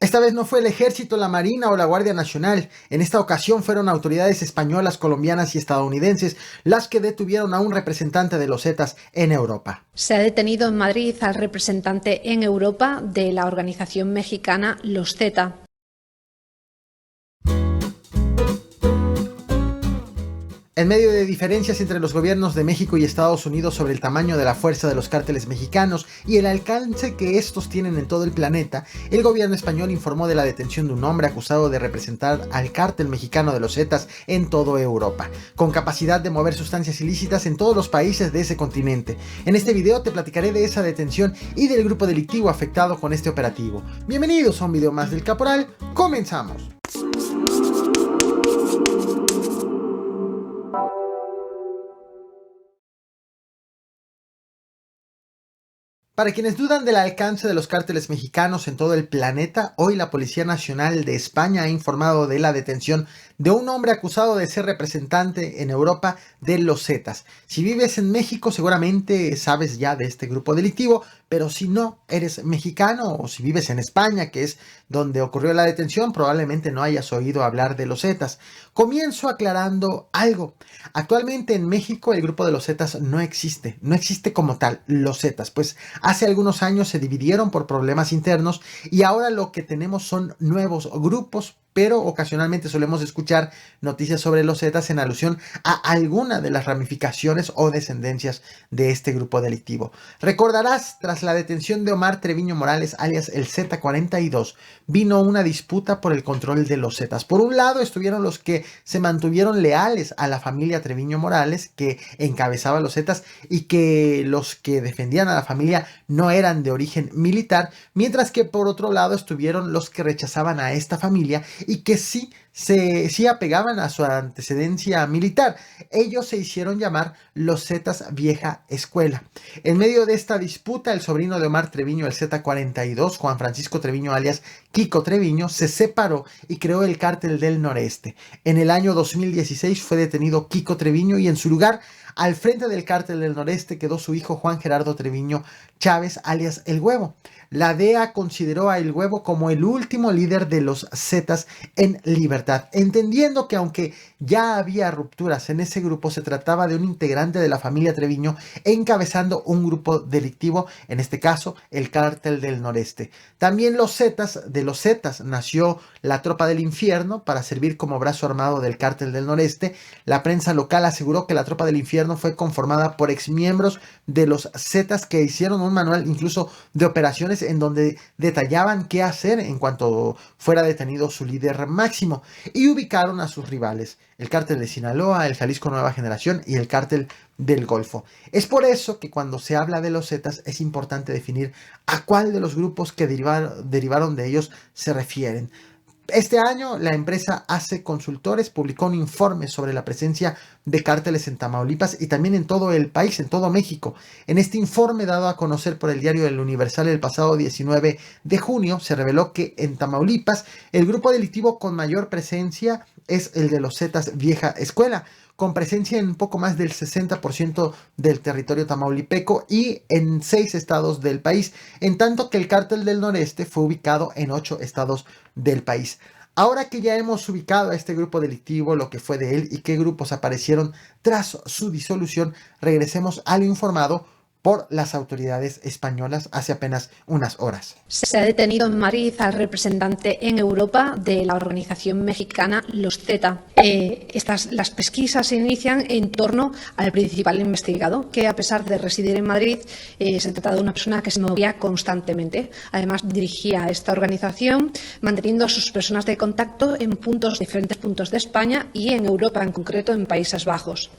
Esta vez no fue el ejército, la marina o la Guardia Nacional. En esta ocasión fueron autoridades españolas, colombianas y estadounidenses las que detuvieron a un representante de los Zetas en Europa. Se ha detenido en Madrid al representante en Europa de la organización mexicana Los Zeta. En medio de diferencias entre los gobiernos de México y Estados Unidos sobre el tamaño de la fuerza de los cárteles mexicanos y el alcance que estos tienen en todo el planeta, el gobierno español informó de la detención de un hombre acusado de representar al cártel mexicano de los Zetas en toda Europa, con capacidad de mover sustancias ilícitas en todos los países de ese continente. En este video te platicaré de esa detención y del grupo delictivo afectado con este operativo. Bienvenidos a un video más del Caporal, comenzamos. Para quienes dudan del alcance de los cárteles mexicanos en todo el planeta, hoy la Policía Nacional de España ha informado de la detención de un hombre acusado de ser representante en Europa de los Zetas. Si vives en México seguramente sabes ya de este grupo delictivo, pero si no eres mexicano o si vives en España, que es donde ocurrió la detención, probablemente no hayas oído hablar de los Zetas. Comienzo aclarando algo. Actualmente en México el grupo de los Zetas no existe como tal, los Zetas, pues hace algunos años se dividieron por problemas internos y ahora lo que tenemos son nuevos grupos, pero ocasionalmente solemos escuchar noticias sobre los Zetas en alusión a alguna de las ramificaciones o descendencias de este grupo delictivo. Recordarás, tras la detención de Omar Treviño Morales, alias el Z42, vino una disputa por el control de los Zetas. Por un lado estuvieron los que se mantuvieron leales a la familia Treviño Morales, que encabezaba los Zetas, y que los que defendían a la familia no eran de origen militar, mientras que por otro lado estuvieron los que rechazaban a esta familia y que sí apegaban a su antecedencia militar. Ellos se hicieron llamar los Zetas Vieja Escuela. En medio de esta disputa, el sobrino de Omar Treviño, el Z42, Juan Francisco Treviño alias Kiko Treviño, se separó y creó el Cártel del Noreste. En el año 2016 fue detenido Kiko Treviño y en su lugar, al frente del Cártel del Noreste, quedó su hijo Juan Gerardo Treviño Chávez alias El Huevo. La DEA consideró a El Huevo como el último líder de los Zetas en libertad, entendiendo que aunque ya había rupturas en ese grupo, se trataba de un integrante de la familia Treviño encabezando un grupo delictivo, en este caso el Cártel del Noreste. También de los Zetas nació la Tropa del Infierno para servir como brazo armado del Cártel del Noreste. La prensa local aseguró que la Tropa del Infierno fue conformada por exmiembros de los Zetas que hicieron un manual incluso de operaciones en donde detallaban qué hacer en cuanto fuera detenido su líder máximo, y ubicaron a sus rivales, el Cártel de Sinaloa, el Jalisco Nueva Generación y el Cártel del Golfo. Es por eso que cuando se habla de los Zetas es importante definir a cuál de los grupos que derivaron de ellos se refieren. Este año la empresa ACE Consultores publicó un informe sobre la presencia de cárteles en Tamaulipas y también en todo el país, en todo México. En este informe, dado a conocer por el diario El Universal el pasado 19 de junio, se reveló que en Tamaulipas el grupo delictivo con mayor presencia es el de los Zetas Vieja Escuela, con presencia en un poco más del 60% del territorio tamaulipeco y en 6 estados del país, en tanto que el Cártel del Noreste fue ubicado en 8 estados del país. Ahora que ya hemos ubicado a este grupo delictivo, lo que fue de él y qué grupos aparecieron tras su disolución, regresemos a lo informado por las autoridades españolas hace apenas unas horas. Se ha detenido en Madrid al representante en Europa de la organización mexicana Los Zeta. Las pesquisas se inician en torno al principal investigado, que a pesar de residir en Madrid, se trata de una persona que se movía constantemente. Además, dirigía esta organización manteniendo a sus personas de contacto en diferentes puntos de España y en Europa, en concreto en Países Bajos.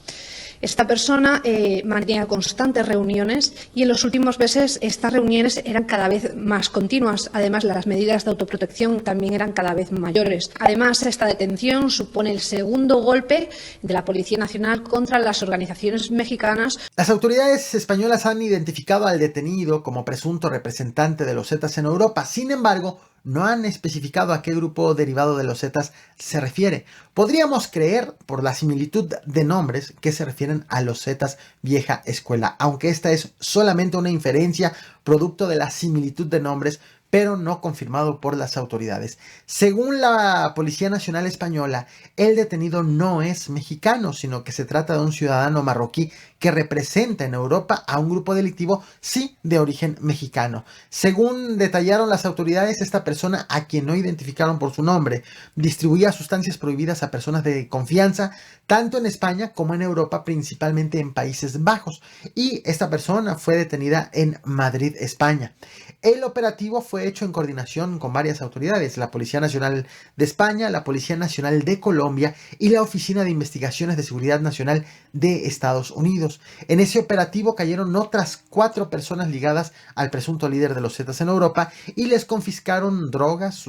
Esta persona mantenía constantes reuniones y en los últimos meses estas reuniones eran cada vez más continuas. Además, las medidas de autoprotección también eran cada vez mayores. Además, esta detención supone el segundo golpe de la Policía Nacional contra las organizaciones mexicanas. Las autoridades españolas han identificado al detenido como presunto representante de los Zetas en Europa. Sin embargo, no han especificado a qué grupo derivado de los Zetas se refiere. Podríamos creer, por la similitud de nombres, que se refieren a los Zetas Vieja Escuela, aunque esta es solamente una inferencia producto de la similitud de nombres, pero no confirmado por las autoridades. Según la Policía Nacional Española, el detenido no es mexicano, sino que se trata de un ciudadano marroquí que representa en Europa a un grupo delictivo, sí, de origen mexicano. Según detallaron las autoridades, esta persona, a quien no identificaron por su nombre, distribuía sustancias prohibidas a personas de confianza, tanto en España como en Europa, principalmente en Países Bajos. Y esta persona fue detenida en Madrid, España. El operativo fue hecho en coordinación con varias autoridades, la Policía Nacional de España, la Policía Nacional de Colombia y la Oficina de Investigaciones de Seguridad Nacional de Estados Unidos. En ese operativo cayeron otras 4 personas ligadas al presunto líder de los Zetas en Europa y les confiscaron drogas,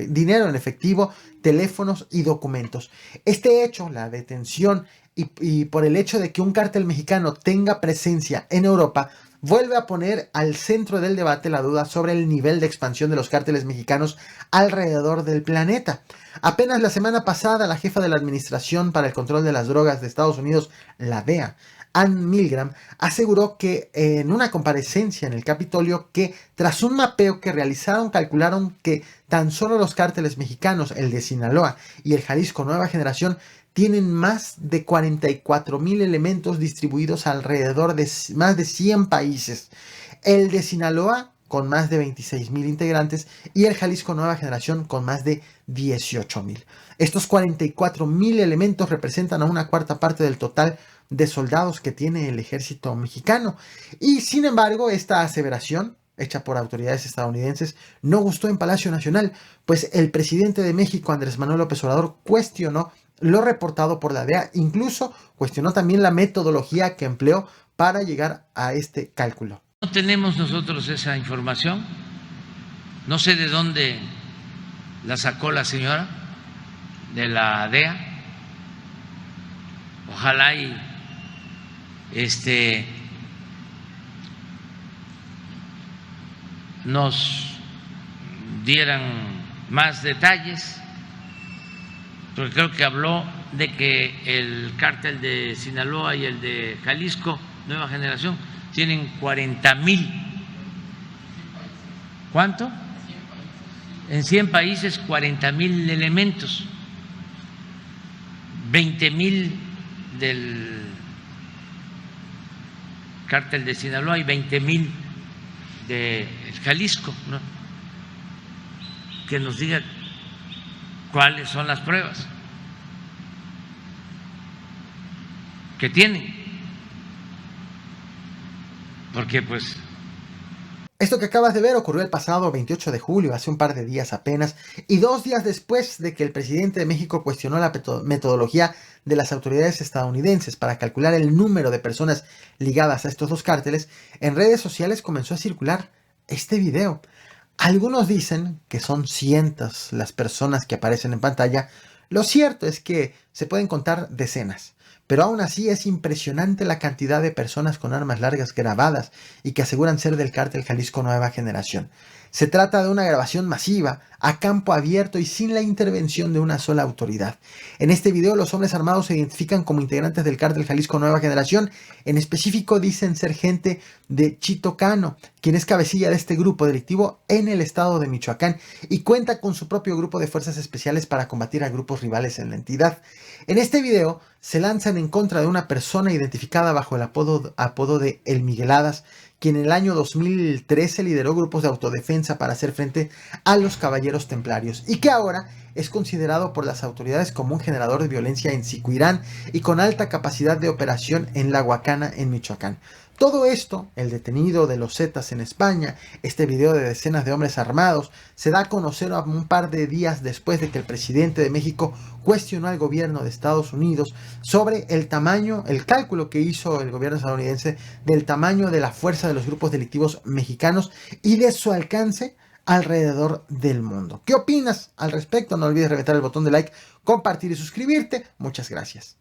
dinero en efectivo, teléfonos y documentos. Este hecho, la detención y por el hecho de que un cártel mexicano tenga presencia en Europa, vuelve a poner al centro del debate la duda sobre el nivel de expansión de los cárteles mexicanos alrededor del planeta. Apenas la semana pasada, la jefa de la Administración para el Control de las Drogas de Estados Unidos, la DEA, Ann Milgram, aseguró que en una comparecencia en el Capitolio que tras un mapeo que realizaron calcularon que tan solo los cárteles mexicanos, el de Sinaloa y el Jalisco Nueva Generación, tienen más de 44,000 elementos distribuidos alrededor de más de 100 países. El de Sinaloa con más de 26,000 integrantes y el Jalisco Nueva Generación con más de 18,000. Estos 44,000 elementos representan a una cuarta parte del total de soldados que tiene el ejército mexicano. Y sin embargo, esta aseveración hecha por autoridades estadounidenses no gustó en Palacio Nacional, pues el presidente de México, Andrés Manuel López Obrador, cuestionó lo reportado por la DEA, incluso cuestionó también la metodología que empleó para llegar a este cálculo. No tenemos nosotros esa información, no sé de dónde la sacó la señora de la DEA, ojalá y nos dieran más detalles, porque creo que habló de que el cártel de Sinaloa y el de Jalisco Nueva Generación tienen 40,000. ¿Cuánto? En 100 países 40,000 elementos, 20,000 del cártel de Sinaloa y 20,000 de Jalisco, ¿no? Que nos diga cuáles son las pruebas que tienen, porque pues... Esto que acabas de ver ocurrió el pasado 28 de julio, hace un par de días apenas, y 2 días después de que el presidente de México cuestionó la metodología de las autoridades estadounidenses para calcular el número de personas ligadas a estos 2 cárteles, en redes sociales comenzó a circular este video. Algunos dicen que son cientos las personas que aparecen en pantalla. Lo cierto es que se pueden contar decenas, pero aún así es impresionante la cantidad de personas con armas largas grabadas y que aseguran ser del cártel Jalisco Nueva Generación. Se trata de una grabación masiva, a campo abierto y sin la intervención de una sola autoridad. En este video los hombres armados se identifican como integrantes del cártel Jalisco Nueva Generación. En específico dicen ser gente de Chito Cano, quien es cabecilla de este grupo delictivo en el estado de Michoacán y cuenta con su propio grupo de fuerzas especiales para combatir a grupos rivales en la entidad. En este video se lanzan en contra de una persona identificada bajo el apodo de El Migueladas, quien en el año 2013 lideró grupos de autodefensa para hacer frente a los Caballeros Templarios y que ahora es considerado por las autoridades como un generador de violencia en Sicuirán y con alta capacidad de operación en La Huacana, en Michoacán. Todo esto, el detenido de los Zetas en España, este video de decenas de hombres armados, se da a conocer un par de días después de que el presidente de México cuestionó al gobierno de Estados Unidos sobre el cálculo que hizo el gobierno estadounidense del tamaño de la fuerza de los grupos delictivos mexicanos y de su alcance alrededor del mundo. ¿Qué opinas al respecto? No olvides reventar el botón de like, compartir y suscribirte. Muchas gracias.